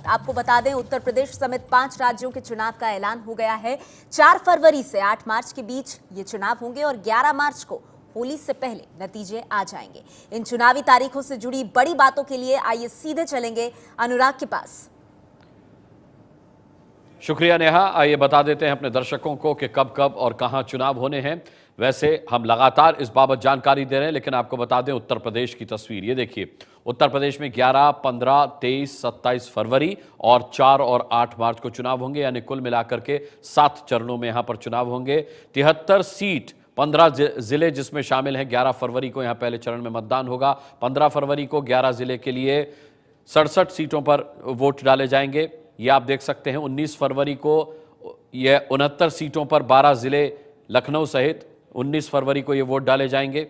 आपको बता दें, उत्तर प्रदेश समेत 5 राज्यों के चुनाव का ऐलान हो गया है। 4 फरवरी से 8 मार्च के बीच ये चुनाव होंगे और 11 मार्च को होली से पहले नतीजे आ जाएंगे। इन चुनावी तारीखों से जुड़ी बड़ी बातों के लिए आइए सीधे चलेंगे अनुराग के पास। शुक्रिया नेहा। आइए बता देते हैं अपने दर्शकों को कि कब कब और कहां चुनाव होने हैं। वैसे हम लगातार इस बाबत जानकारी दे रहे हैं, लेकिन आपको बता दें उत्तर प्रदेश की तस्वीर ये देखिए। उत्तर प्रदेश में 11, 15, 23, 27 फरवरी और 4 और 8 मार्च को चुनाव होंगे, यानी कुल मिलाकर के 7 चरणों में यहां पर चुनाव होंगे। 73 सीट, 15 जिले जिसमें शामिल हैं। 11 फरवरी को यहां पहले चरण में मतदान होगा। 15 फरवरी को 11 जिले के लिए 67 सीटों पर वोट डाले जाएंगे। ये आप देख सकते हैं। 19 फरवरी को यह 69 सीटों पर 12 जिले लखनऊ सहित 19 फरवरी को ये वोट डाले जाएंगे।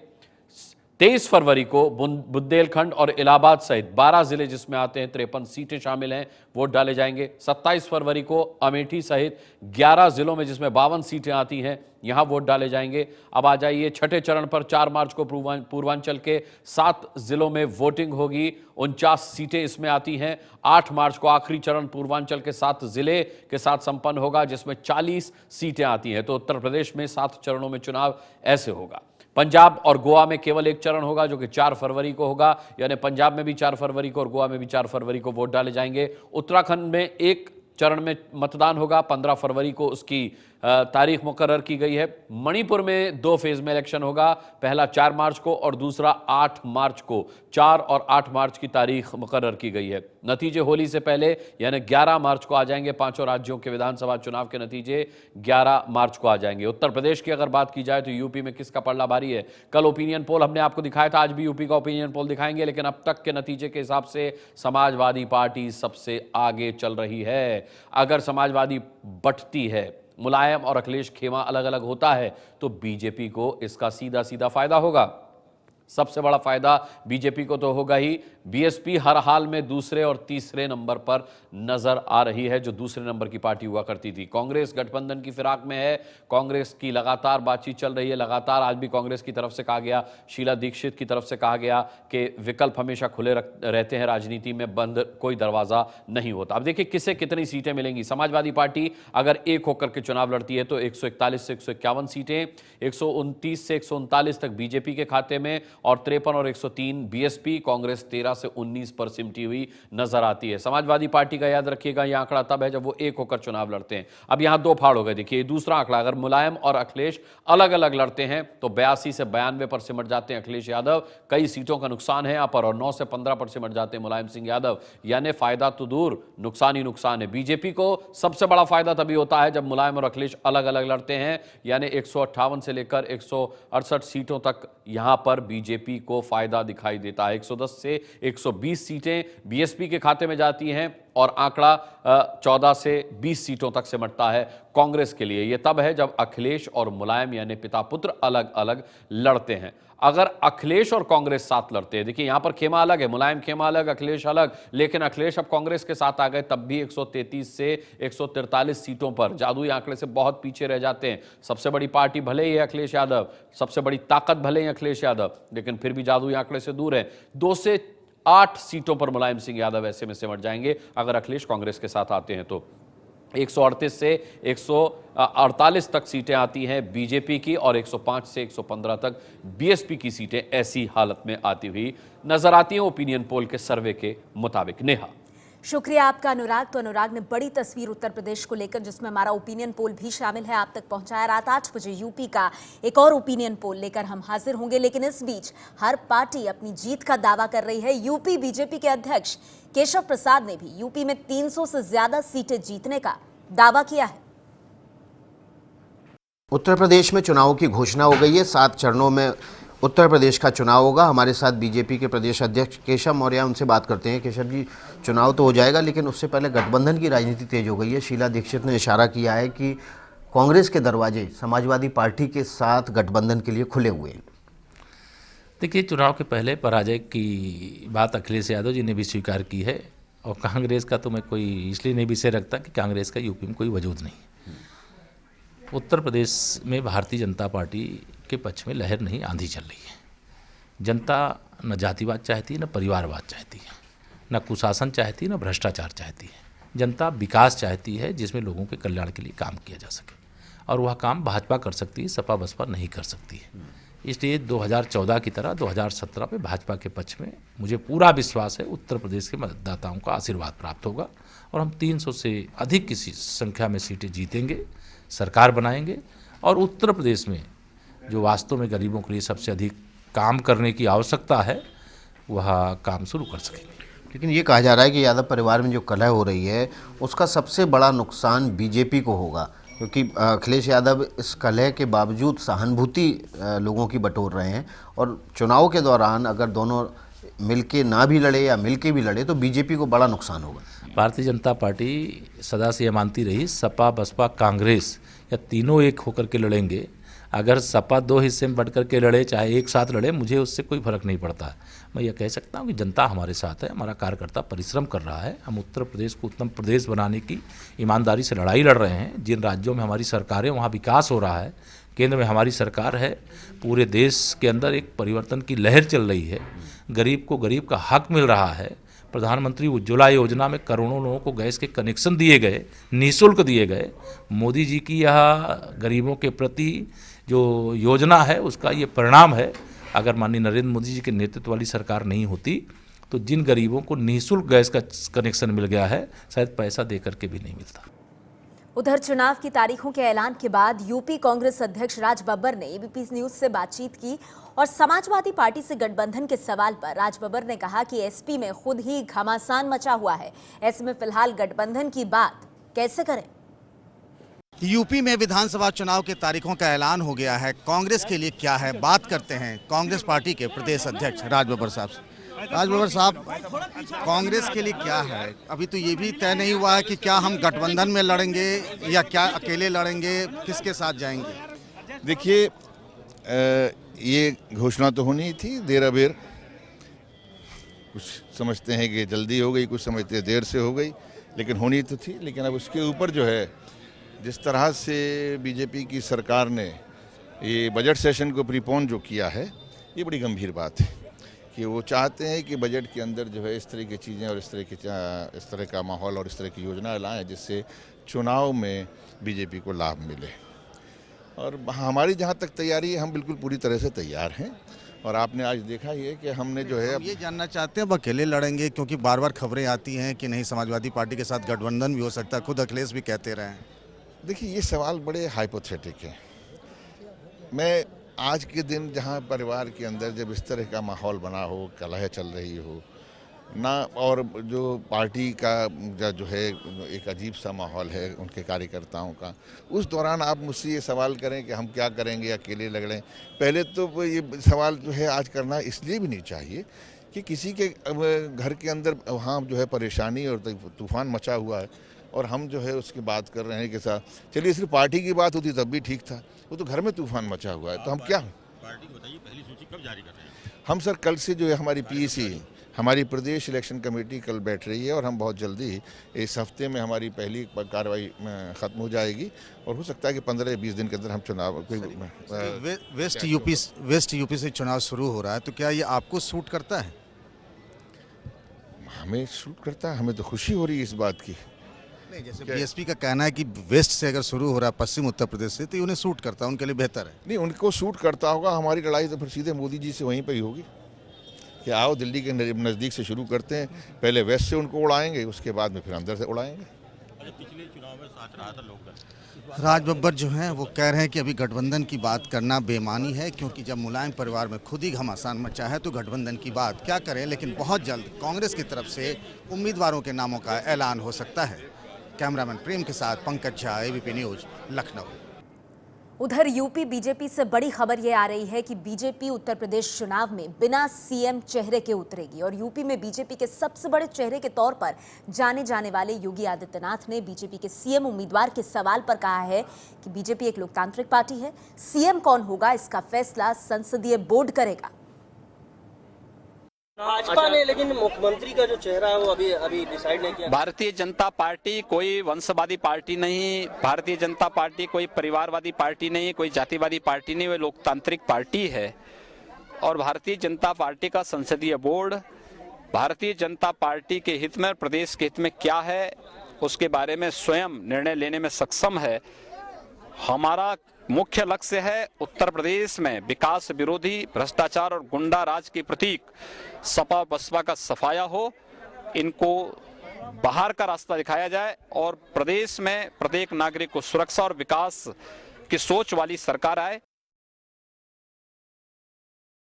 23 फरवरी को बुंदेलखंड और इलाहाबाद सहित 12 जिले जिसमें आते हैं 53 सीटें शामिल हैं, वोट डाले जाएंगे। 27 फरवरी को अमेठी सहित 11 जिलों में जिसमें 52 सीटें आती हैं, यहां वोट डाले जाएंगे। अब आ जाइए छठे चरण पर। 4 मार्च को पूर्वांचल के 7 जिलों में वोटिंग होगी, 49 सीटें इसमें आती हैं। 8 मार्च को आखिरी चरण पूर्वांचल के 7 जिले के साथ संपन्न होगा, जिसमें 40 सीटें आती हैं। तो उत्तर प्रदेश में 7 चरणों में चुनाव ऐसे होगा। पंजाब और गोवा में केवल एक चरण होगा, जो कि 4 फरवरी को होगा, यानी पंजाब में भी 4 फरवरी को और गोवा में भी 4 फरवरी को वोट डाले जाएंगे। उत्तराखंड में एक चरण में मतदान होगा, 15 फरवरी को उसकी तारीख मुकर्रर की गई है। मणिपुर में 2 फेज में इलेक्शन होगा, पहला 4 मार्च को और दूसरा 8 मार्च को। 4 और 8 मार्च की तारीख मुकर्रर की गई है। नतीजे होली से पहले यानी 11 मार्च को आ जाएंगे। 5 राज्यों के विधानसभा चुनाव के नतीजे 11 मार्च को आ जाएंगे। उत्तर प्रदेश की अगर बात की जाए तो यूपी में किसका पलड़ा भारी है? कल ओपिनियन पोल हमने आपको दिखाया था, आज भी यूपी का ओपिनियन पोल दिखाएंगे, लेकिन अब तक के नतीजे के हिसाब से समाजवादी पार्टी सबसे आगे चल रही है। अगर समाजवादी बंटती है, मुलायम और अखिलेश खेमा अलग अलग होता है, तो बीजेपी को इसका सीधा सीधा फायदा होगा। सबसे बड़ा फायदा बीजेपी को तो होगा ही। बीएसपी हर हाल में दूसरे और तीसरे नंबर पर नजर आ रही है, जो दूसरे नंबर की पार्टी हुआ करती थी। कांग्रेस गठबंधन की फिराक में है। कांग्रेस की लगातार बातचीत चल रही है। लगातार आज भी कांग्रेस की तरफ से कहा गया, शीला दीक्षित की तरफ से कहा गया कि विकल्प हमेशा खुले रहते हैं, राजनीति में बंद कोई दरवाजा नहीं होता। अब देखिए किसे कितनी सीटें मिलेंगी। समाजवादी पार्टी अगर एक होकर के चुनाव लड़ती है तो 141 से 151 सीटें, 129 से 139 तक बीजेपी के खाते में और 53 और 103 बीएसपी। कांग्रेस 13 से 19 पर सिमटी हुई नजर आती है। समाजवादी पार्टी का याद रखिएगा, यह आंकड़ा तब है जब वो एक होकर चुनाव लड़ते हैं। अब यहां 2 फाड़ हो गए। देखिए दूसरा आंकड़ा, अगर मुलायम और अखिलेश अलग अलग लड़ते हैं तो 82 से 92 पर सिमट जाते हैं अखिलेश यादव। कई सीटों का नुकसान है यहां पर, और 9 से 15 पर सिमट जाते हैं मुलायम सिंह यादव। यानी फायदा तो दूर, नुकसान ही नुकसान है। बीजेपी को सबसे बड़ा फायदा तभी होता है जब मुलायम और अखिलेश अलग अलग लड़ते हैं, यानी 158 से लेकर 168 सीटों तक यहां पर बीजेपी को फायदा दिखाई देता है। 110 से 120 सीटें बीएसपी के खाते में जाती हैं और आंकड़ा 14 से 20 सीटों तक सिमटता है कांग्रेस के लिए। यह तब है जब अखिलेश और मुलायम यानी पिता पुत्र अलग अलग लड़ते हैं। अगर अखिलेश और कांग्रेस साथ लड़ते हैं, देखिए यहां पर खेमा अलग है, मुलायम खेमा अलग, अखिलेश अलग, लेकिन अखिलेश अब कांग्रेस के साथ आ गए, तब भी 133 से 143 सीटों पर जादुई आंकड़े से बहुत पीछे रह जाते हैं। सबसे बड़ी पार्टी भले ही है अखिलेश यादव, सबसे बड़ी ताकत भले ही अखिलेश यादव, लेकिन फिर भी जादुई आंकड़े से दूर है। 2 से 8 सीटों पर मुलायम सिंह यादव ऐसे में सिमट जाएंगे अगर अखिलेश कांग्रेस के साथ आते हैं तो। 138 से 148 तक सीटें आती हैं बीजेपी की और 105 से 115 तक बीएसपी की सीटें ऐसी हालत में आती हुई नजर आती हैं ओपिनियन पोल के सर्वे के मुताबिक। नेहा, शुक्रिया आपका अनुराग। तो अनुराग ने बड़ी तस्वीर उत्तर प्रदेश को लेकर, जिसमें हमारा ओपिनियन पोल भी शामिल है, आप तक पहुंचाया। रात 8 बजे यूपी का एक और ओपिनियन पोल लेकर हम हाजिर होंगे, लेकिन इस बीच हर पार्टी अपनी जीत का दावा कर रही है। यूपी बीजेपी के अध्यक्ष केशव प्रसाद ने भी यूपी में 300 से ज्यादा सीटें जीतने का दावा किया है। उत्तर प्रदेश में चुनाव की घोषणा हो गई है। 7 चरणों में उत्तर प्रदेश का चुनाव होगा। हमारे साथ बीजेपी के प्रदेश अध्यक्ष केशव मौर्य, उनसे बात करते हैं। केशव जी, चुनाव तो हो जाएगा, लेकिन उससे पहले गठबंधन की राजनीति तेज हो गई है। शीला दीक्षित ने इशारा किया है कि कांग्रेस के दरवाजे समाजवादी पार्टी के साथ गठबंधन के लिए खुले हुए हैं। देखिए, चुनाव के पहले पराजय की बात अखिलेश यादव जी ने भी स्वीकार की है, और कांग्रेस का तो मैं कोई इसलिए नहीं विषय रखता कि कांग्रेस का यूपी में कोई वजूद नहीं। उत्तर प्रदेश में भारतीय जनता पार्टी के पक्ष में लहर नहीं, आंधी चल रही है। जनता न जातिवाद चाहती है, न परिवारवाद चाहती है, न कुशासन चाहती है, न भ्रष्टाचार चाहती है। जनता विकास चाहती है जिसमें लोगों के कल्याण के लिए काम किया जा सके, और वह काम भाजपा कर सकती है, सपा बसपा नहीं कर सकती है। इसलिए 2014 की तरह 2017 में भाजपा के पक्ष में मुझे पूरा विश्वास है उत्तर प्रदेश के मतदाताओं का आशीर्वाद प्राप्त होगा और हम 300 से अधिक की संख्या में सीटें जीतेंगे, सरकार बनाएंगे और उत्तर प्रदेश में जो वास्तव में गरीबों के लिए सबसे अधिक काम करने की आवश्यकता है वह काम शुरू कर सकेंगे। लेकिन ये कहा जा रहा है कि यादव परिवार में जो कलह हो रही है उसका सबसे बड़ा नुकसान बीजेपी को होगा, क्योंकि अखिलेश यादव इस कलह के बावजूद सहानुभूति लोगों की बटोर रहे हैं और चुनाव के दौरान अगर दोनों मिलके ना भी लड़े या मिलके भी लड़े तो बीजेपी को बड़ा नुकसान होगा। भारतीय जनता पार्टी सदा से यह मानती रही सपा बसपा कांग्रेस या तीनों एक होकर के लड़ेंगे। अगर सपा 2 हिस्से में बढ़ कर के लड़े चाहे एक साथ लड़े, मुझे उससे कोई फर्क नहीं पड़ता। मैं ये कह सकता हूँ कि जनता हमारे साथ है, हमारा कार्यकर्ता परिश्रम कर रहा है। हम उत्तर प्रदेश को उत्तम प्रदेश बनाने की ईमानदारी से लड़ाई लड़ रहे हैं। जिन राज्यों में हमारी सरकार है वहाँ विकास हो रहा है, केंद्र में हमारी सरकार है, पूरे देश के अंदर एक परिवर्तन की लहर चल रही है, गरीब को गरीब का हक मिल रहा है। प्रधानमंत्री उज्ज्वला योजना में करोड़ों लोगों को गैस के कनेक्शन दिए गए, निःशुल्क दिए गए। मोदी जी की यह गरीबों के प्रति जो योजना है उसका ये परिणाम है। अगर माननीय नरेंद्र मोदी जी के नेतृत्व वाली सरकार नहीं होती तो जिन गरीबों को निःशुल्क गैस का कनेक्शन मिल गया है शायद पैसा दे करके भी नहीं मिलता। उधर चुनाव की तारीखों के ऐलान के बाद यूपी कांग्रेस अध्यक्ष राज बब्बर ने एबीपी न्यूज से बातचीत की और समाजवादी पार्टी से गठबंधन के सवाल पर राज बब्बर ने कहा कि एसपी में खुद ही घमासान मचा हुआ है, ऐसे में फिलहाल गठबंधन की बात कैसे करें। यूपी में विधानसभा चुनाव के तारीखों का ऐलान हो गया है, कांग्रेस के लिए क्या है, बात करते हैं कांग्रेस पार्टी के प्रदेश अध्यक्ष राज बब्बर साहब से। राज बब्बर साहब, कांग्रेस के लिए क्या है? अभी तो ये भी तय नहीं हुआ है कि क्या हम गठबंधन में लड़ेंगे या क्या अकेले लड़ेंगे, किसके साथ जाएंगे? देखिए, ये घोषणा तो होनी थी देर अबेर। कुछ समझते हैं कि जल्दी हो गई, कुछ समझते हैं देर से हो गई, लेकिन होनी तो थी। लेकिन अब उसके ऊपर जो है जिस तरह से बीजेपी की सरकार ने ये बजट सेशन को प्रीपोन जो किया है, ये बड़ी गंभीर बात है कि वो चाहते हैं कि बजट के अंदर जो है इस तरह की चीज़ें और इस तरह का माहौल और इस तरह की योजना लाएं जिससे चुनाव में बीजेपी को लाभ मिले। और हमारी जहाँ तक तैयारी है, हम बिल्कुल पूरी तरह से तैयार हैं। और आपने आज देखा ही है कि हमने जो है ये जानना चाहते हैं अब अकेले लड़ेंगे, क्योंकि बार बार खबरें आती हैं कि नहीं समाजवादी पार्टी के साथ गठबंधन भी हो सकता है, खुद अखिलेश भी कहते रहे हैं। देखिए, ये सवाल बड़े हाइपोथेटिक हैं। मैं आज के दिन जहाँ परिवार के अंदर जब इस तरह का माहौल बना हो, कलह चल रही हो ना, और जो पार्टी का जो है एक अजीब सा माहौल है उनके कार्यकर्ताओं का, उस दौरान आप मुझसे ये सवाल करें कि हम क्या करेंगे, अकेले लड़ें। पहले तो ये सवाल जो है आज करना इसलिए भी नहीं चाहिए कि किसी के घर के अंदर वहाँ जो है परेशानी और तूफान मचा हुआ है और हम जो है उसकी बात कर रहे हैं कि साथ चलिए सिर्फ पार्टी की बात होती तब भी ठीक था, वो तो घर में तूफान मचा हुआ है। तो हम क्या पार्टी बताइए, पहली सूची कब जारी कर रहे हैं? हम सर कल से जो है हमारी पीसी हमारी प्रदेश इलेक्शन कमेटी कल बैठ रही है और हम बहुत जल्दी इस हफ्ते में हमारी पहली कार्रवाई ख़त्म हो जाएगी और हो सकता है कि 15 या 20 दिन के अंदर हम चुनाव वेस्ट यूपी से चुनाव शुरू हो रहा है, तो क्या ये आपको सूट करता है? हमें सूट करता है, हमें तो खुशी हो रही है इस बात की। नहीं, जैसे बीएसपी का कहना है कि वेस्ट से अगर शुरू हो रहा है, पश्चिम उत्तर प्रदेश से, तो उन्हें सूट करता है, उनके लिए बेहतर है। नहीं, उनको सूट करता होगा। हमारी लड़ाई तो फिर सीधे मोदी जी से वहीं पर ही होगी कि आओ दिल्ली के नज़दीक से शुरू करते हैं, पहले वेस्ट से उनको उड़ाएंगे, उसके बाद में फिर अंदर से उड़ाएंगे। पिछले चुनाव में साथ रहा था लोग। राज बब्बर जो हैं वो कह रहे हैं कि अभी गठबंधन की बात करना बेमानी है, क्योंकि जब मुलायम परिवार में खुद ही घमासान मचा है तो गठबंधन की बात क्या करें। लेकिन बहुत जल्द कांग्रेस की तरफ से उम्मीदवारों के नामों का ऐलान हो सकता है। कैमरामैन प्रेम के साथ पंकज झा, एबीपी न्यूज, लखनऊ। उधर यूपी बीजेपी से बड़ी खबर ये आ रही है कि बीजेपी उत्तर प्रदेश चुनाव में बिना सीएम चेहरे के उतरेगी और यूपी में बीजेपी के सबसे बड़े चेहरे के तौर पर जाने जाने वाले योगी आदित्यनाथ ने बीजेपी के सीएम उम्मीदवार के सवाल पर कहा है कि बीजेपी एक लोकतांत्रिक पार्टी है, सीएम कौन होगा इसका फैसला संसदीय बोर्ड करेगा। भाजपा ने लेकिन मुख्यमंत्री का जो चेहरा है वो अभी डिसाइड नहीं किया। भारतीय जनता पार्टी कोई वंशवादी पार्टी नहीं, भारतीय जनता पार्टी कोई परिवारवादी पार्टी नहीं, कोई जातिवादी पार्टी नहीं, वो लोकतांत्रिक पार्टी है। और भारतीय जनता पार्टी का संसदीय बोर्ड भारतीय जनता पार्टी के हित में, प्रदेश के हित में क्या है उसके बारे में स्वयं निर्णय लेने में सक्षम है। हमारा मुख्य लक्ष्य है उत्तर प्रदेश में विकास विरोधी भ्रष्टाचार और गुंडा राज की प्रतीक सपा बसपा का सफाया हो, इनको बाहर का रास्ता दिखाया जाए और प्रदेश में प्रत्येक नागरिक को सुरक्षा और विकास की सोच वाली सरकार आए।